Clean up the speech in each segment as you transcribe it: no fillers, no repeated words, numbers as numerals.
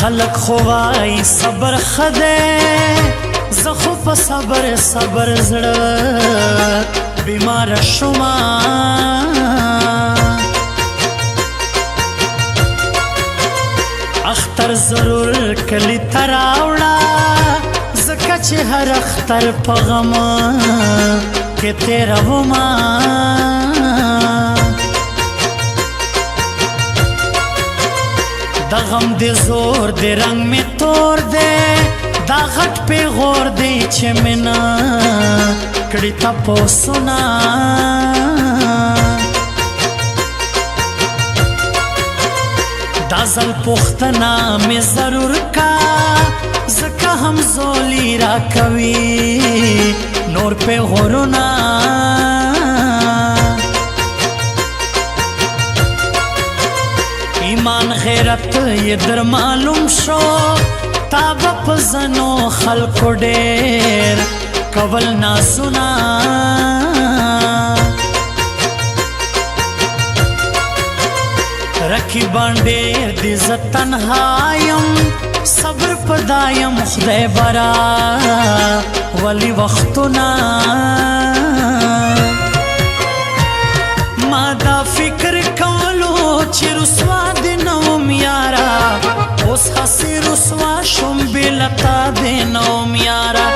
خلق خوای صبر خده زخو په صبر صبر زړه بیمار شوما اختر ضرور کلی تراوړه زکه چې هر اختر په غم کې تیرا وما دا غم دے زور دے رنگ میں تور دے دا غٹ پہ غور دے چې منا کڑی تا پوسونا دا زل پختنا میں ضرور کا زکا ہم زولی را کوي نور پہ غورونا ایمان غیرت یہ در معلوم شو تاب پزنو خلقو ډیر کول ناسونا رکی باندیر دی زتنهایم صبر پدایم خدای برا ولی وختنا ما دا فکر کولو چی رسوا دی نوم یارا اوس حسی رسوا شم بلتا دی نوم یارا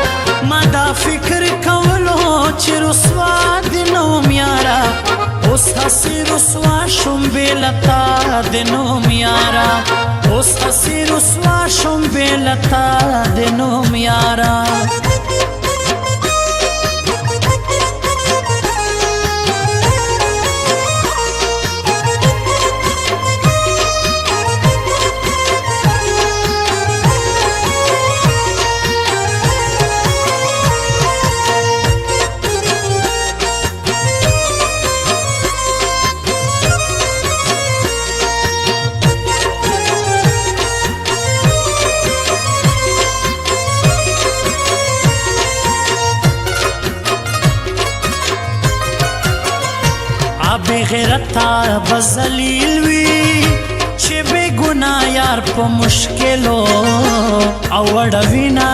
ما دا فکر کولو چی رسوا دی نوم یارا اوس حسی رسوا شم بلتا دی نوم یارا اوس حسی رسوا شم بلتا دی نوم یارا بے غیرتا بزلیل وی چه بے گناہ یار پا مشکلو اوڑا وینا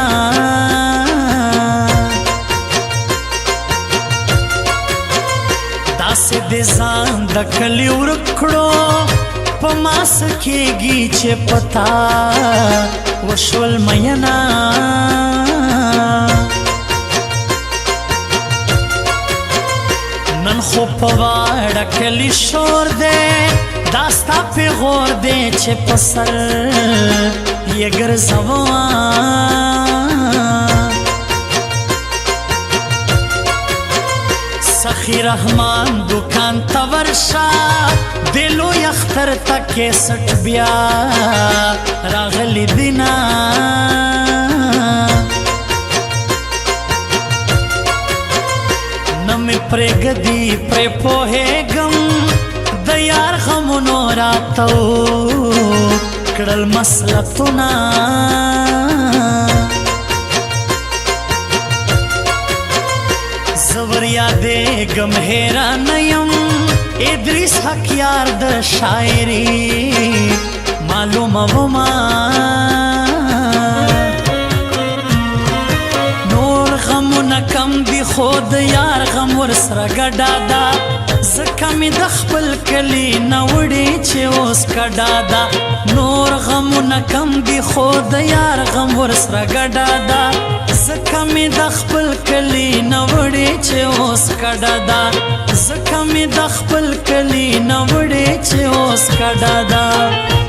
دا سے دے زان دا کلی ورکڑو پا ما سکیگی چه پتا وشول مینا نن خو پواړه کلی شور دے داستا پی غور دے چه پسر یہ گرزوان سخی رحمان دکان تورشا دلو یختر تک سٹ بیا راغلی دینا نمی پریگدی پری پوہیگم دیار غمونو راتو کڑل مسلطونا زور یادیگم حیرانیم ادریس حق یار د شاعری معلوم وما کم دی خود یار غم ورسره ګډا دا زکه می د خپل کلی نوړي چې اوس کډا دا نور غمونه کم دی خود یار غم ورسره ګډا دا زکه می د خپل کلی نوړي چې اوس کډا دا زکه می د خپل کلی نوړي چې اوس کډا دا دا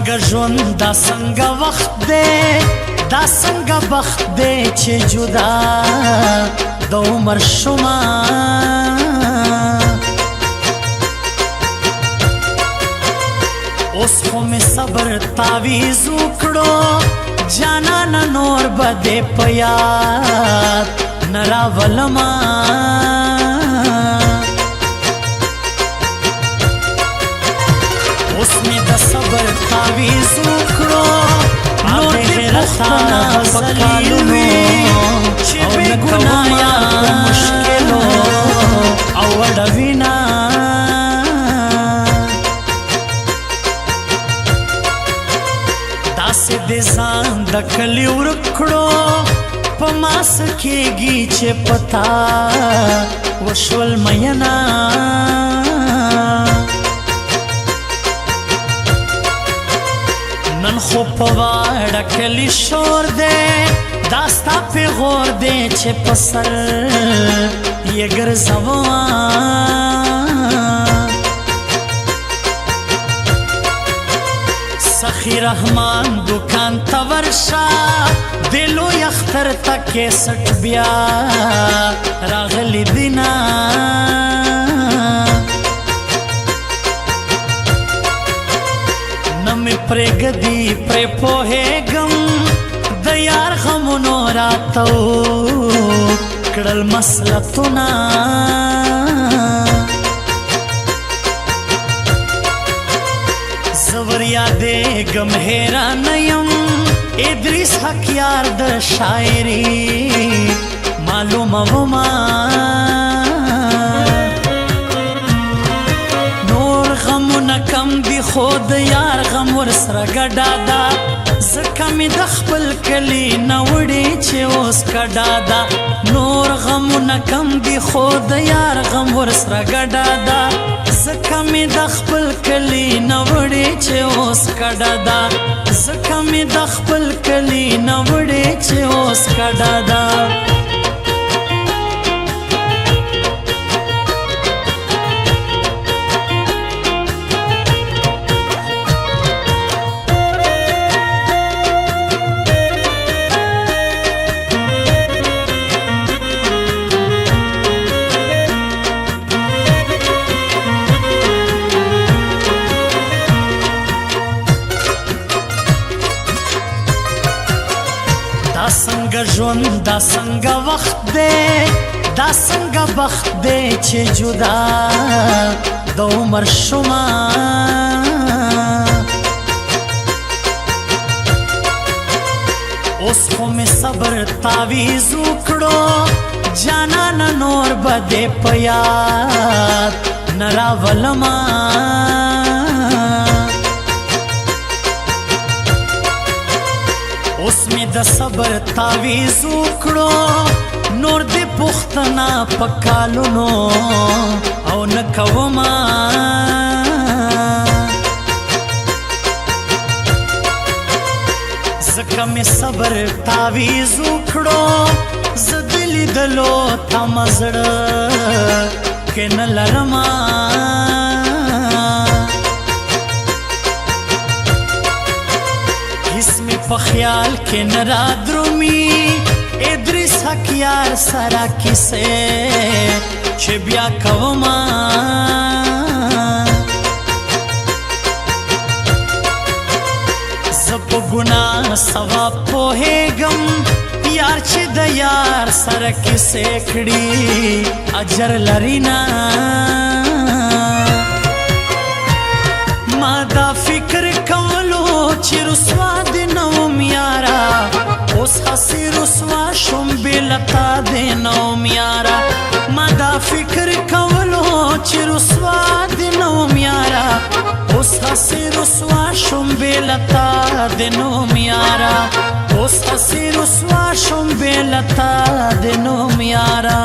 څنګه ژوند دا څنګه وخت دی دا څنګه بخت دی چې جدا د عمر شوما اوس خو مې صبر تعویز وکړو جانانا نور بده پیاد نراولما اوس می د صبر تعویز وکړو نور دې پختنا پکالونو چې بے ګنایا مشکلو او وډوینا داسې دې ځان د کلی ورکړو په ماس کېږي چې پتا وشول مینا نن خو په واړه کلی شور دی دا ستا پیغور دی چې په سر یې ګرځومه سخی رحمان دکان ته ورشه د لوی اختر ته کیسټ بیا راغلی دینا نه مې پرېږدي پرې پوهېږم د یار غمونو راته کړل مسلطونه زور یادېږم حیرانه یم ادریس حق یار د شاعري معلومومه نور غمونه کم دي خو د یار غم ورسره ګډا ده ځکه مې د خپل کلي نه وړې چې اوس کډا ده نور غمونه کم دي خو د یار غم ورسره ګډا ده ځکه مې د خپل کلي نه وړې چې اوس کډا ده ځکه مې د خپل کلي نه وړې چې اوس کډا ده دا څنګه ژوند دا څنګه وخت دی دا څنګه بخت دی چې جدا د عمر شومه اوس خو مې صبر تعویز وکړو جانانه نور به دې په یاد نه راولمه اوس می د صبر تعویز وکړو نور دې پختنا پکالونو او نه کومه ځکه مې صبر تعویز وکړو زه د لیدلو تمه زړه کې نه لرمه په خیال کې نه را درومي ادریس حق یار سره کیسې چې بیا کومه زه په ګناه ثواب پوهېږم یار چې د یار سره کیسې کړي اجر لري نه ما دا فکر کولو چې رسوا دې نه وم یاره اوس هسې رسوا شوم بې له تا دې نه وم یاره ما دا فکر کولو چې رسوا دې نه وم یاره اوس هسې رسوا شوم بې له تا دې نه وم یاره اوس هسې رسوا شوم بې له تا دې نه وم یاره